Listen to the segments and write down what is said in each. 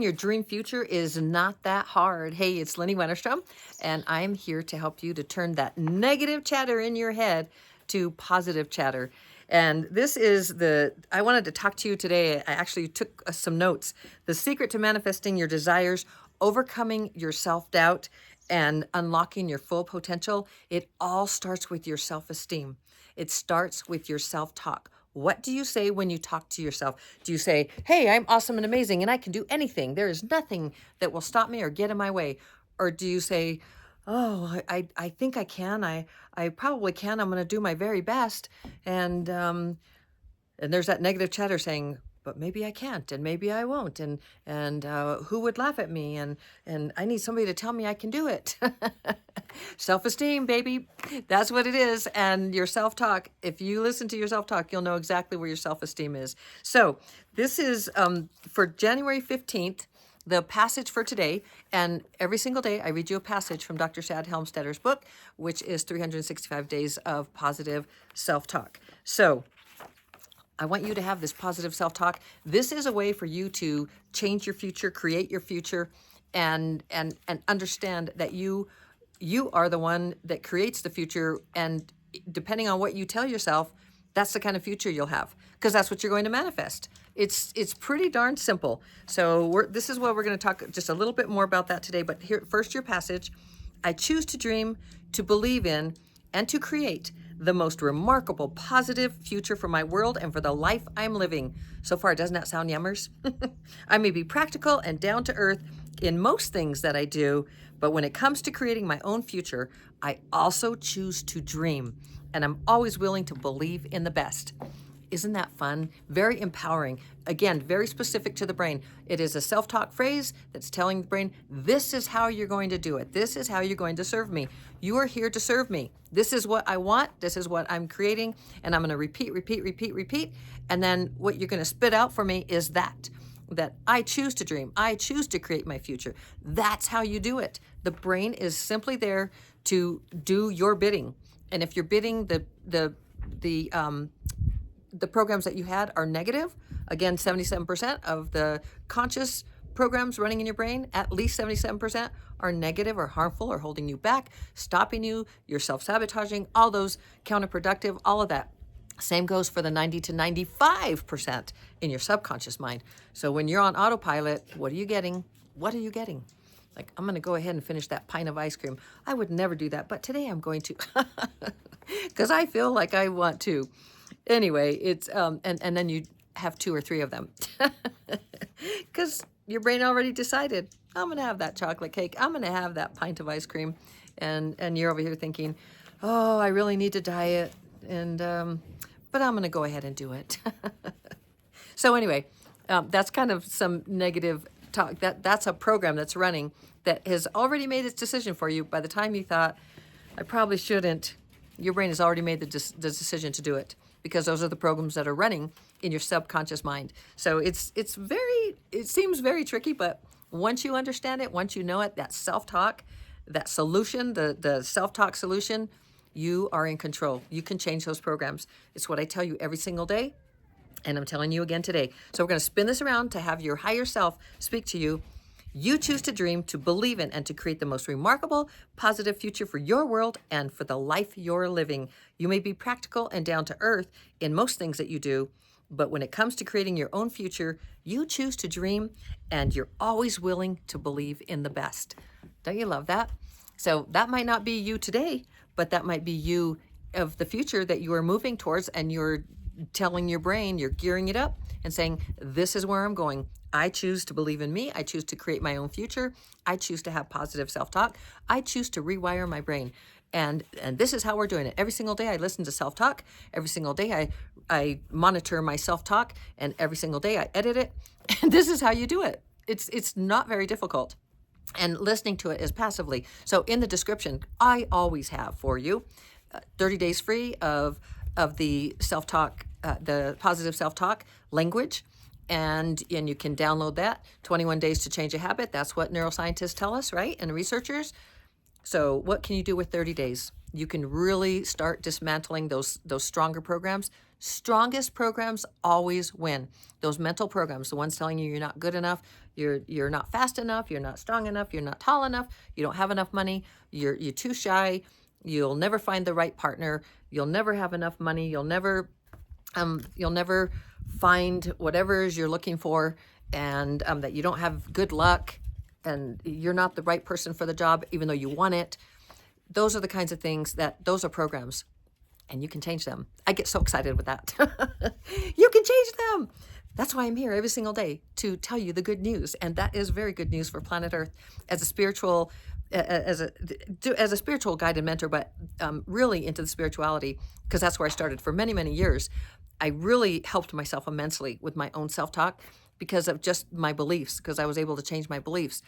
Your dream future is not that hard. Hey, it's Lenny Wennerstrom, and I'm here to help you to turn that negative chatter in your head to positive chatter. And this is I wanted to talk to you today. I actually took some notes. The secret to manifesting your desires, overcoming your self-doubt, and unlocking your full potential. It all starts with your self-esteem. It starts with your self-talk. What do you say when you talk to yourself? Do you say, hey, I'm awesome and amazing and I can do anything. There is nothing that will stop me or get in my way. Or do you say, oh, I think I can. I probably can. I'm going to do my very best. And there's that negative chatter saying, but maybe I can't, and maybe I won't, and who would laugh at me, and I need somebody to tell me I can do it. Self-esteem, baby, that's what it is. And your self-talk, if you listen to your self-talk, you'll know exactly where your self-esteem is. So this is for January 15th, the passage for today, and every single day I read you a passage from Dr. Shad Helmstetter's book, which is 365 Days of Positive Self-Talk. So I want you to have this positive self-talk. This is a way for you to change your future, create your future, and understand that you are the one that creates the future. And depending on what you tell yourself, that's the kind of future you'll have, because that's what you're going to manifest. It's pretty darn simple. So this is what we're going to talk just a little bit more about that today. But here, first, your passage. I choose to dream, to believe in, and to create the most remarkable, positive future for my world and for the life I'm living. So far, doesn't that sound yummers? I may be practical and down to earth in most things that I do, but when it comes to creating my own future, I also choose to dream, and I'm always willing to believe in the best. Isn't that fun? Very empowering. Again, very specific to the brain. It is a self-talk phrase that's telling the brain, this is how you're going to do it. This is how you're going to serve me. You are here to serve me. This is what I want. This is what I'm creating. And I'm going to repeat, repeat, repeat, repeat. And then what you're going to spit out for me is that I choose to dream. I choose to create my future. That's how you do it. The brain is simply there to do your bidding. And if you're bidding the programs that you had are negative, again, 77% of the conscious programs running in your brain, at least 77% are negative or harmful or holding you back, stopping you, you're self-sabotaging, all those counterproductive, all of that. Same goes for the 90 to 95% in your subconscious mind. So when you're on autopilot, what are you getting? What are you getting? Like, I'm going to go ahead and finish that pint of ice cream. I would never do that, but today I'm going to, because I feel like I want to. Anyway, it's and then you have 2 or 3 of them, because your brain already decided, I'm gonna have that chocolate cake, I'm gonna have that pint of ice cream, and you're over here thinking, oh, I really need to diet, and but I'm gonna go ahead and do it. So anyway, that's kind of some negative talk. That's a program that's running that has already made its decision for you. By the time you thought, I probably shouldn't, your brain has already made the decision to do it, because those are the programs that are running in your subconscious mind. So it seems very tricky, but once you understand it, once you know it, that self-talk, that solution, the self-talk solution, you are in control. You can change those programs. It's what I tell you every single day, and I'm telling you again today. So we're going to spin this around to have your higher self speak to you. You choose to dream, to believe in, and to create the most remarkable, positive future for your world and for the life you're living. You may be practical and down to earth in most things that you do, but when it comes to creating your own future, you choose to dream, and you're always willing to believe in the best. Don't you love that? So that might not be you today, but that might be you of the future that you are moving towards, and you're telling your brain, you're gearing it up and saying, this is where I'm going. I choose to believe in me. I choose to create my own future. I choose to have positive self-talk. I choose to rewire my brain. And this is how we're doing it. Every single day I listen to self-talk. Every single day I monitor my self-talk, and every single day I edit it. And this is how you do it. It's not very difficult. And listening to it is passively. So in the description, I always have for you 30 days free of the self-talk, the positive self-talk language. And you can download that. 21 days to change a habit. That's what neuroscientists tell us, right? And researchers. So what can you do with 30 days? You can really start dismantling those stronger programs. strongest programs always win. Those mental programs, the ones telling you you're not good enough, you're not fast enough, you're not strong enough, you're not tall enough, you don't have enough money, you're too shy, you'll never find the right partner, you'll never have enough money, you'll never find whatever it is you're looking for, and that you don't have good luck, and you're not the right person for the job even though you want it. Those are the kinds of things those are programs, and you can change them. I get so excited with that. You can change them. That's why I'm here every single day, to tell you the good news, and that is very good news for planet Earth. As a spiritual guide and mentor, but really into the spirituality, because that's where I started for many, many years. I really helped myself immensely with my own self-talk because of just my beliefs, because I was able to change my beliefs.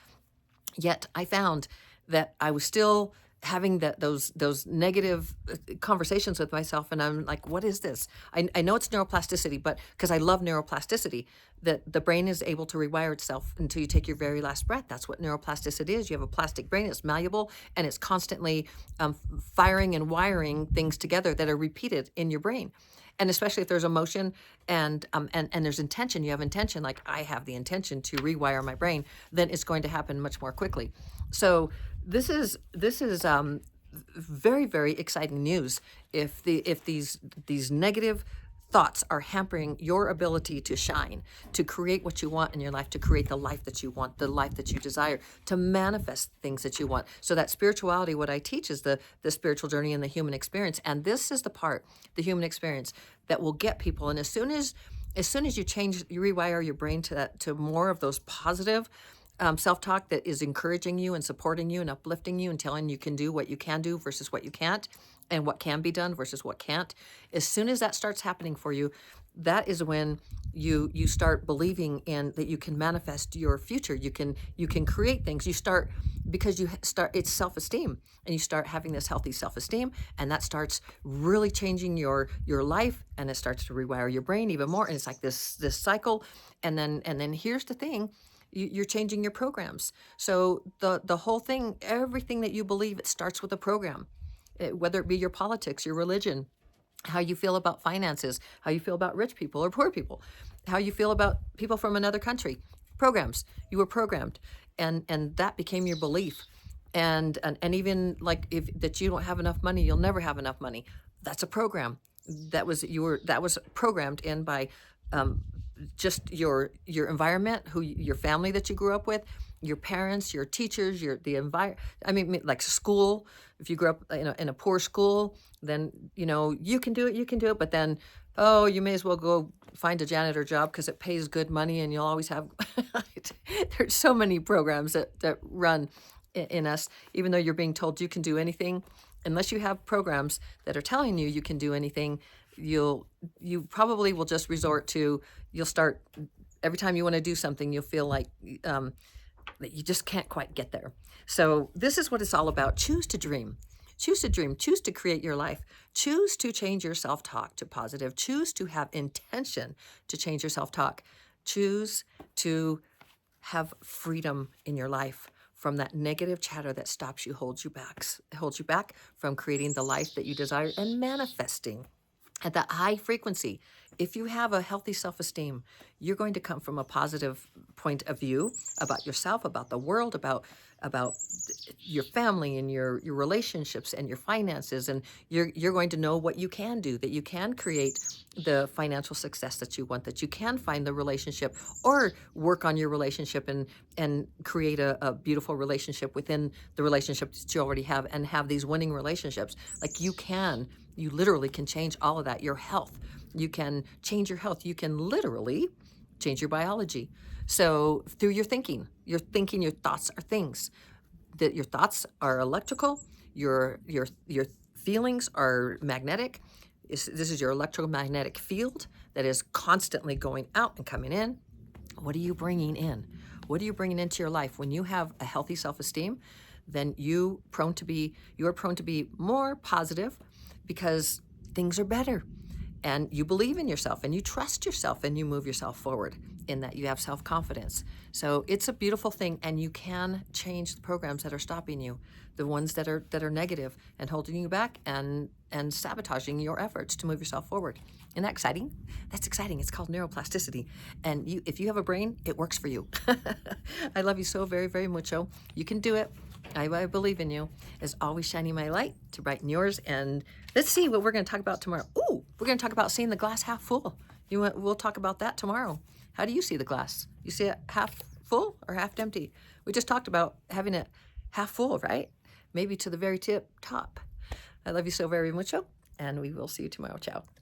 Yet I found that I was still having those negative conversations with myself, and I'm like, what is this? I know it's neuroplasticity, but because I love neuroplasticity, that the brain is able to rewire itself until you take your very last breath. That's what neuroplasticity is. You have a plastic brain, it's malleable, and it's constantly firing and wiring things together that are repeated in your brain. And especially if there's emotion and there's intention, you have intention, like I have the intention to rewire my brain, then it's going to happen much more quickly. So this is very, very exciting news. If these negative thoughts are hampering your ability to shine, to create what you want in your life, to create the life that you want, the life that you desire, to manifest things that you want. So that spirituality, what I teach is the spiritual journey and the human experience. And this is the part, the human experience, that will get people. And as soon as you change, you rewire your brain to more of those positive self-talk that is encouraging you and supporting you and uplifting you and telling you can do what you can do versus what you can't, and what can be done versus what can't. As soon as that starts happening for you, that is when you start believing in that you can manifest your future. You can create things. You start, because it's self-esteem, and you start having this healthy self-esteem, and that starts really changing your life, and it starts to rewire your brain even more. And it's like this cycle. And then here's the thing. You're changing your programs. So the whole thing, everything that you believe, it starts with a program. Whether it be your politics, your religion, how you feel about finances, how you feel about rich people or poor people, how you feel about people from another country. Programs. You were programmed, and that became your belief. And even like that you don't have enough money, you'll never have enough money. That's a program. That was programmed in by just your environment, your family that you grew up with, your parents, your teachers, the environment. I mean, like school. If you grew up in a poor school, then you can do it. But then, oh, you may as well go find a janitor job because it pays good money, and you'll always have. There's so many programs that run in us, even though you're being told you can do anything. Unless you have programs that are telling you can do anything, you probably will just resort to, you'll start, every time you want to do something, you'll feel like that you just can't quite get there. So this is what it's all about. Choose to dream. Choose to dream. Choose to create your life. Choose to change your self-talk to positive. Choose to have intention to change your self-talk. Choose to have freedom in your life from that negative chatter that stops you, holds you back from creating the life that you desire and manifesting at that high frequency. If you have a healthy self-esteem, you're going to come from a positive point of view about yourself, about the world, about your family and your relationships and your finances, and you're going to know what you can do, that you can create the financial success that you want, that you can find the relationship or work on your relationship and create a beautiful relationship within the relationship that you already have, and have these winning relationships. Like you literally can change all of that. Your health, you can change your health. You can literally change your biology. So through your thinking, your thoughts are things. That your thoughts are electrical, your feelings are magnetic. This is your electromagnetic field that is constantly going out and coming in. What are you bringing in? What are you bringing into your life? When you have a healthy self-esteem, then you are prone to be more positive, because things are better, and you believe in yourself, and you trust yourself, and you move yourself forward. in that you have self-confidence. So it's a beautiful thing, and you can change the programs that are stopping you, the ones that are negative and holding you back and sabotaging your efforts to move yourself forward. Isn't that exciting? That's exciting. It's called neuroplasticity. And if you have a brain, it works for you. I love you so very, very mucho. You can do it. I believe in you. As always, shining my light to brighten yours. And let's see what we're going to talk about tomorrow. Ooh, we're going to talk about seeing the glass half full. We'll talk about that tomorrow. How do you see the glass? You see it half full or half empty? We just talked about having it half full, right? Maybe to the very top. I love you so very mucho, and we will see you tomorrow. Ciao.